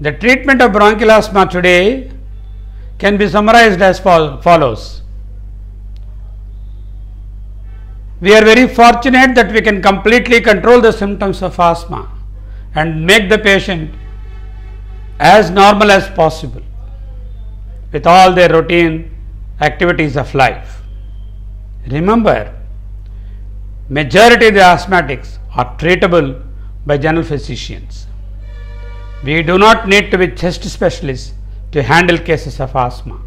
The treatment of bronchial asthma today can be summarized as follows. We are very fortunate that we can completely control the symptoms of asthma and make the patient as normal as possible with all their routine activities of life. Remember, majority of the asthmatics are treatable by general physicians. We do not need to be chest specialists to handle cases of asthma.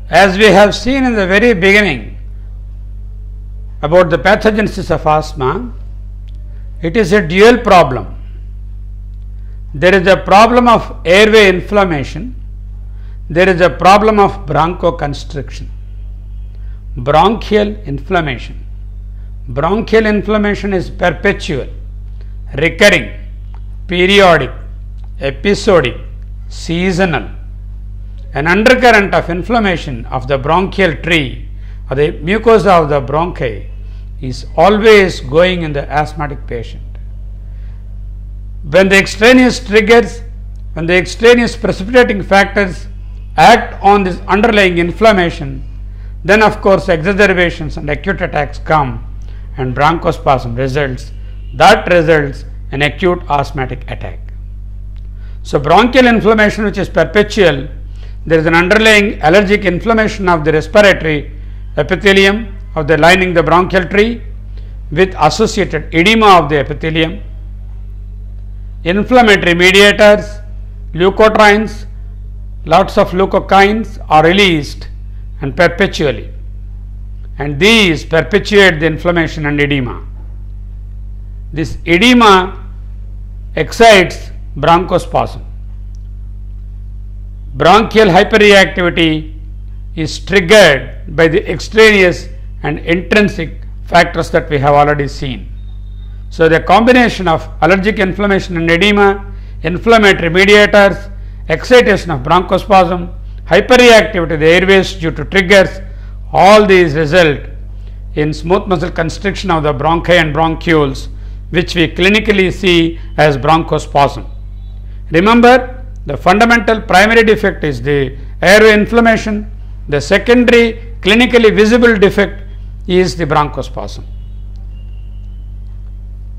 As we have seen in the very beginning about the pathogenesis of asthma, it is a dual problem. There is a problem of airway inflammation. There is a problem of bronchoconstriction. Bronchial inflammation. Bronchial inflammation is perpetual, recurring, periodic, episodic, seasonal. An undercurrent of inflammation of the bronchial tree or the mucosa of the bronchi is always going in the asthmatic patient. When the extraneous triggers, when the extraneous precipitating factors act on this underlying inflammation, then of course exacerbations and acute attacks come and bronchospasm results. That results in acute asthmatic attack. So bronchial inflammation, which is perpetual, there is an underlying allergic inflammation of the respiratory epithelium of the lining the bronchial tree with associated edema of the epithelium. Inflammatory mediators, leukotrienes, lots of leukokines are released and perpetually, and these perpetuate the inflammation and edema. This edema excites bronchospasm. Bronchial hyperreactivity is triggered by the extraneous and intrinsic factors that we have already seen. So the combination of allergic inflammation and edema, inflammatory mediators, excitation of bronchospasm, hyperreactivity of the airways due to triggers, all these result in smooth muscle constriction of the bronchi and bronchioles, which we clinically see as bronchospasm. Remember, the fundamental primary defect is the airway inflammation. The secondary clinically visible defect is the bronchospasm.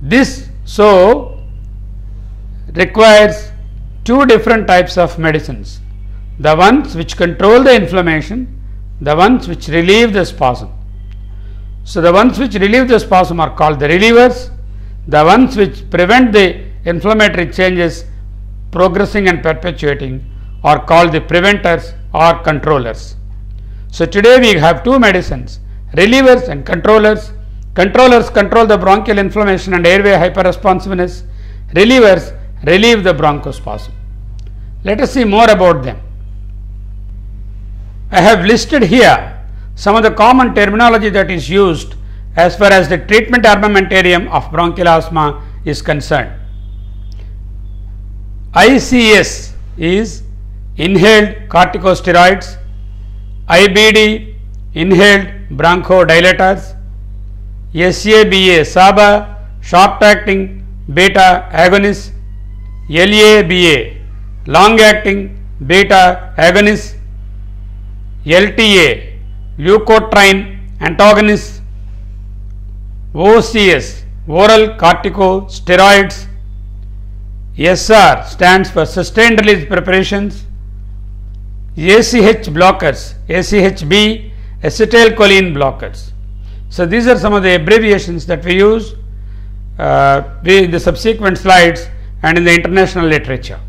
This so requires two different types of medicines, the ones which control the inflammation, the ones which relieve the spasm. So the ones which relieve the spasm are called the relievers, the ones which prevent the inflammatory changes progressing and perpetuating are called the preventers or controllers. So today we have two medicines, relievers and controllers. Controllers control the bronchial inflammation and airway hyperresponsiveness. Relievers relieve the bronchospasm. Let us see more about them. I have listed here some of the common terminology that is used as far as the treatment armamentarium of bronchial asthma is concerned. ICS is inhaled corticosteroids, IBD inhaled bronchodilators, SABA SABA short acting beta agonist, LABA long acting beta agonist, LTA leukotriene antagonist, OCS oral corticosteroids, SR stands for sustained release preparations, ACH blockers, ACHB acetylcholine blockers. So these are some of the abbreviations that we use in the subsequent slides and in the international literature.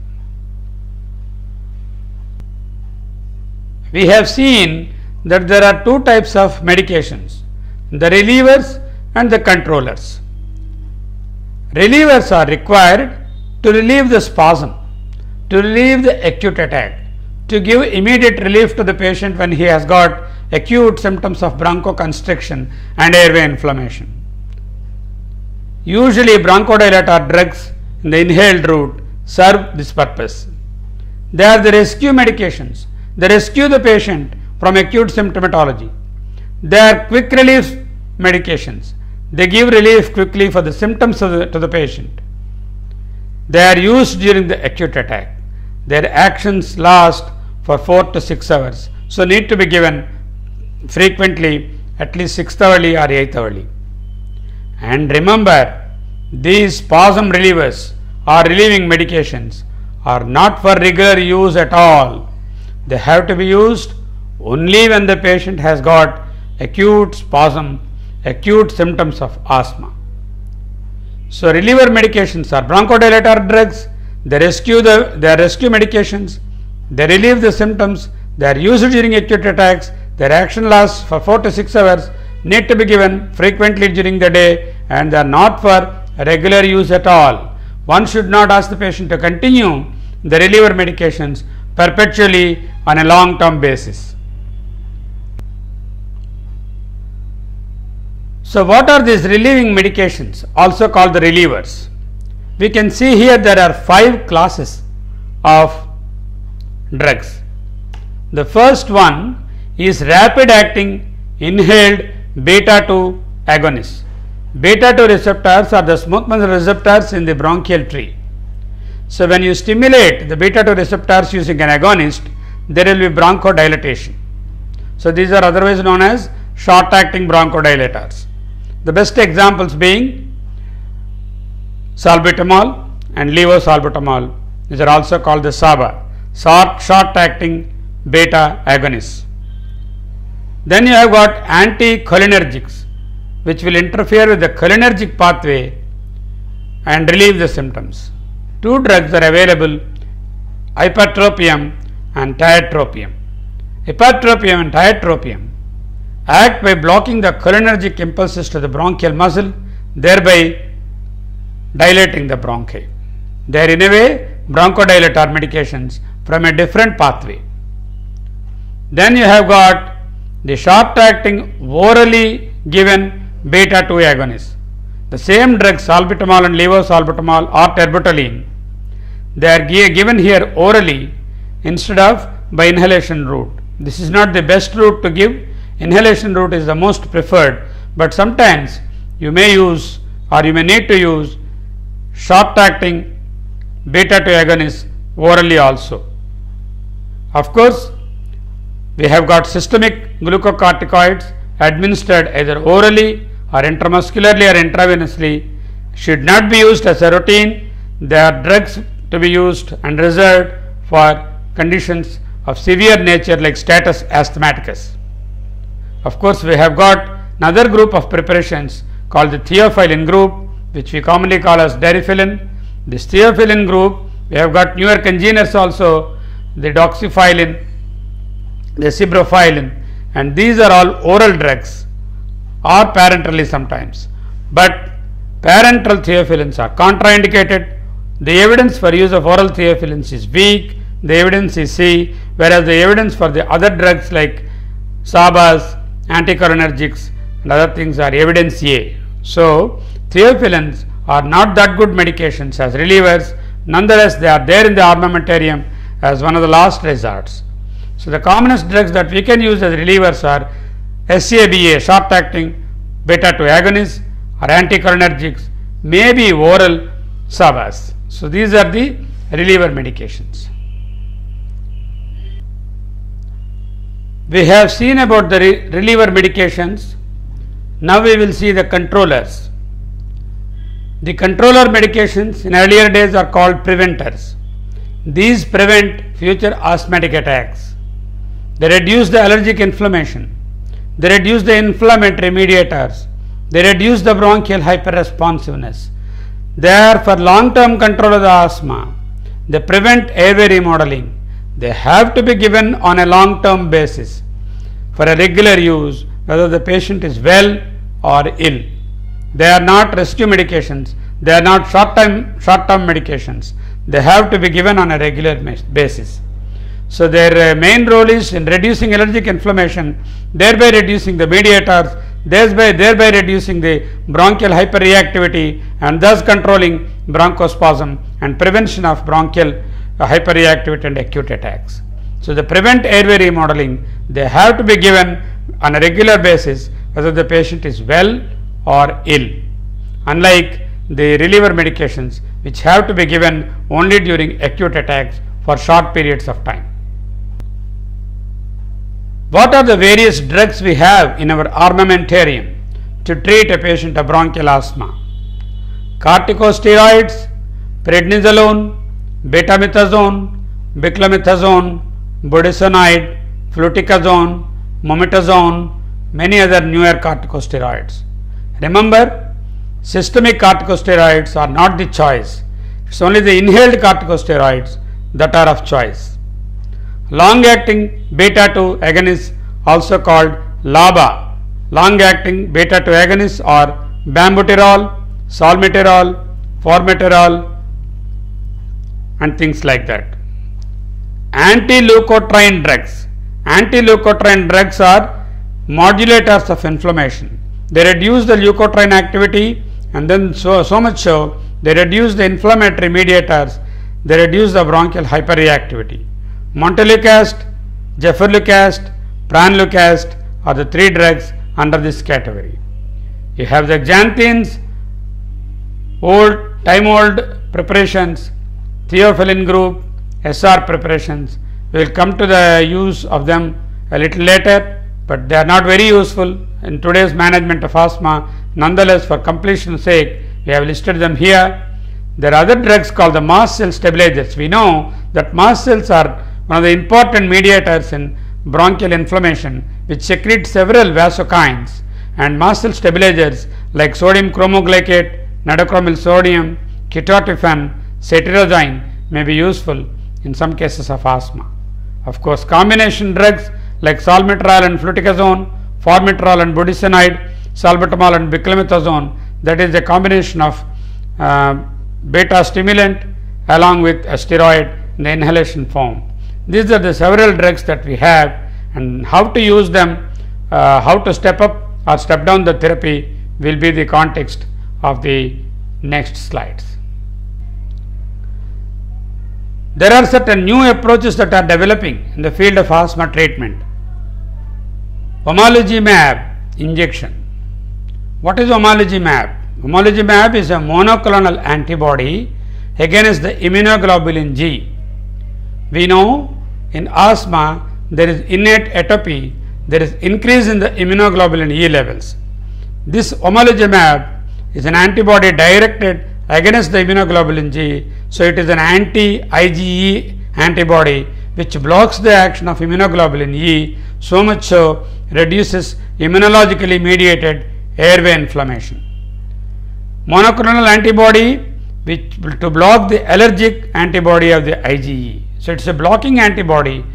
We have seen that there are two types of medications, the relievers and the controllers. Relievers are required to relieve the spasm, to relieve the acute attack, to give immediate relief to the patient when he has got acute symptoms of bronchoconstriction and airway inflammation. Usually bronchodilator drugs in the inhaled route serve this purpose. They are the rescue medications. They rescue the patient from acute symptomatology. They are quick relief medications. They give relief quickly for the symptoms to the patient. They are used during the acute attack. Their actions last for 4 to 6 hours. So need to be given frequently, at least 6th hourly or 8th hourly. And remember, these spasm relievers or relieving medications are not for regular use at all. They have to be used only when the patient has got acute spasm, acute symptoms of asthma. So reliever medications are bronchodilator drugs. They are rescue medications. They relieve the symptoms. They are used during acute attacks. Their action lasts for 4 to 6 hours. Need to be given frequently during the day, and they are not for regular use at all. One should not ask the patient to continue the reliever medications perpetually on a long-term basis. So what are these relieving medications, also called the relievers? We can see here there are 5 classes of drugs. The first one is rapid acting inhaled beta 2 agonists. Beta 2 receptors are the smooth muscle receptors in the bronchial tree. So when you stimulate the beta 2 receptors using an agonist, there will be bronchodilation. So these are otherwise known as short acting bronchodilators. The best examples being salbutamol and levosalbutamol. These are also called the SABA, short acting beta agonists. Then you have got anticholinergics, which will interfere with the cholinergic pathway and relieve the symptoms. 2 drugs are available, ipratropium and tiotropium. Ipratropium and tiotropium act by blocking the cholinergic impulses to the bronchial muscle, thereby dilating the bronchi. They are in a way bronchodilator medications from a different pathway. Then you have got the short acting orally given beta 2 agonists. The same drugs salbutamol and levosalbutamol or terbutaline, they are given here orally instead of by inhalation route. This is not the best route to give. Inhalation route is the most preferred, but sometimes you may use or you may need to use short acting beta 2 agonists orally also. Of course, we have got systemic glucocorticoids administered either orally or intramuscularly or intravenously. Should not be used as a routine. They are drugs to be used and reserved for conditions of severe nature like status asthmaticus. Of course, we have got another group of preparations called the theophylline group, which we commonly call as deriphyllin. This theophylline group, we have got newer congeners also, the doxyphylline, the ciprofilin, and these are all oral drugs or parenterally sometimes. But parenteral theophylline are contraindicated. The evidence for use of oral theophylline is weak. The evidence is C, whereas the evidence for the other drugs like SABAs, anticholinergics and other things are evidence A. So theophylline are not that good medications as relievers. Nonetheless, they are there in the armamentarium as one of the last resorts. So the commonest drugs that we can use as relievers are SABA, short acting beta 2 agonists, or anticholinergics, maybe oral SABAs. So these are the reliever medications. We have seen about the reliever medications. Now we will see the controllers. The controller medications in earlier days are called preventers. These prevent future asthmatic attacks. They reduce the allergic inflammation. They reduce the inflammatory mediators. They reduce the bronchial hyperresponsiveness. They are for long-term control of the asthma. They prevent airway remodeling. They have to be given on a long-term basis for a regular use, whether the patient is well or ill. They are not rescue medications. They are not short-term medications. They have to be given on a regular basis. So their main role is in reducing allergic inflammation, thereby reducing the mediators, thereby reducing the bronchial hyperreactivity and thus controlling bronchospasm and prevention of bronchial hyperreactivity and acute attacks. So the prevent airway remodeling, they have to be given on a regular basis whether the patient is well or ill, unlike the reliever medications which have to be given only during acute attacks for short periods of time. What are the various drugs we have in our armamentarium to treat a patient of bronchial asthma? Corticosteroids, prednisolone, betamethasone, beclomethasone, budesonide, fluticasone, mometasone, many other newer corticosteroids. Remember, systemic corticosteroids are not the choice. It's only the inhaled corticosteroids that are of choice. Long-acting beta-2 agonists, also called LABA, long-acting beta-2 agonists are bambuterol, salmeterol, formoterol, and things like that. Anti-leukotriene drugs. Anti-leukotriene drugs are modulators of inflammation. They reduce the leukotriene activity, and then so much so they reduce the inflammatory mediators. They reduce the bronchial hyperreactivity. Montelukast, Gefirlukast, Pranlukast are the three drugs under this category. You have the xanthines, time-old preparations, theophylline group, SR preparations. We will come to the use of them a little later, but they are not very useful in today's management of asthma. Nonetheless, for completion's sake, we have listed them here. There are other drugs called the mast cell stabilizers. We know that mast cells are one of the important mediators in bronchial inflammation, which secrete several vasokines, and mast cell stabilizers like sodium chromoglycate, nadochromyl sodium, ketotifen, cetirizine may be useful in some cases of asthma. Of course, combination drugs like salmeterol and fluticasone, formoterol and budesonide, salbutamol and beclomethasone, that is a combination of beta stimulant along with a steroid in the inhalation form. These are the several drugs that we have, and how to use them, how to step up or step down the therapy will be the context of the next slides. There are certain new approaches that are developing in the field of asthma treatment. Omalizumab injection. What is omalizumab? Omalizumab is a monoclonal antibody against the immunoglobulin G. We know in asthma there is innate atopy, there is increase in the immunoglobulin E levels. This omalizumab is an antibody directed against the immunoglobulin G, so it is an anti-IgE antibody which blocks the action of immunoglobulin E, so much so reduces immunologically mediated airway inflammation. Monoclonal antibody which to block the allergic antibody of the IgE. So it is a blocking antibody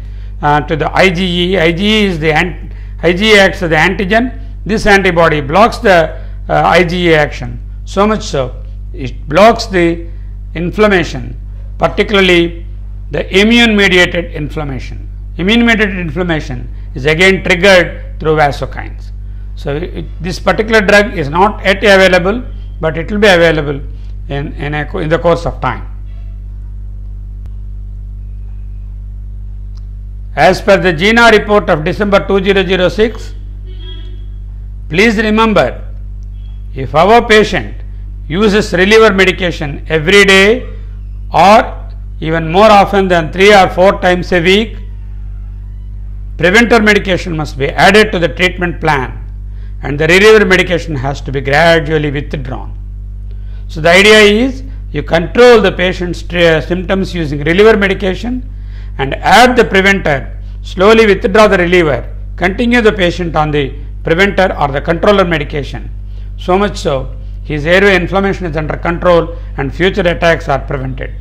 to the IgE. IgE is the IgE acts as the antigen. This antibody blocks the IgE action, so much so it blocks the inflammation, particularly the immune mediated inflammation. Immune mediated inflammation is again triggered through vasokines. So this particular drug is not yet available, but it will be available in the course of time. As per the GINA report of December 2006, please remember, if our patient uses reliever medication every day or even more often than 3 or 4 times a week, preventer medication must be added to the treatment plan and the reliever medication has to be gradually withdrawn. So the idea is you control the patient's symptoms using reliever medication and add the preventer, slowly withdraw the reliever, continue the patient on the preventer or the controller medication, so much so his airway inflammation is under control and future attacks are prevented.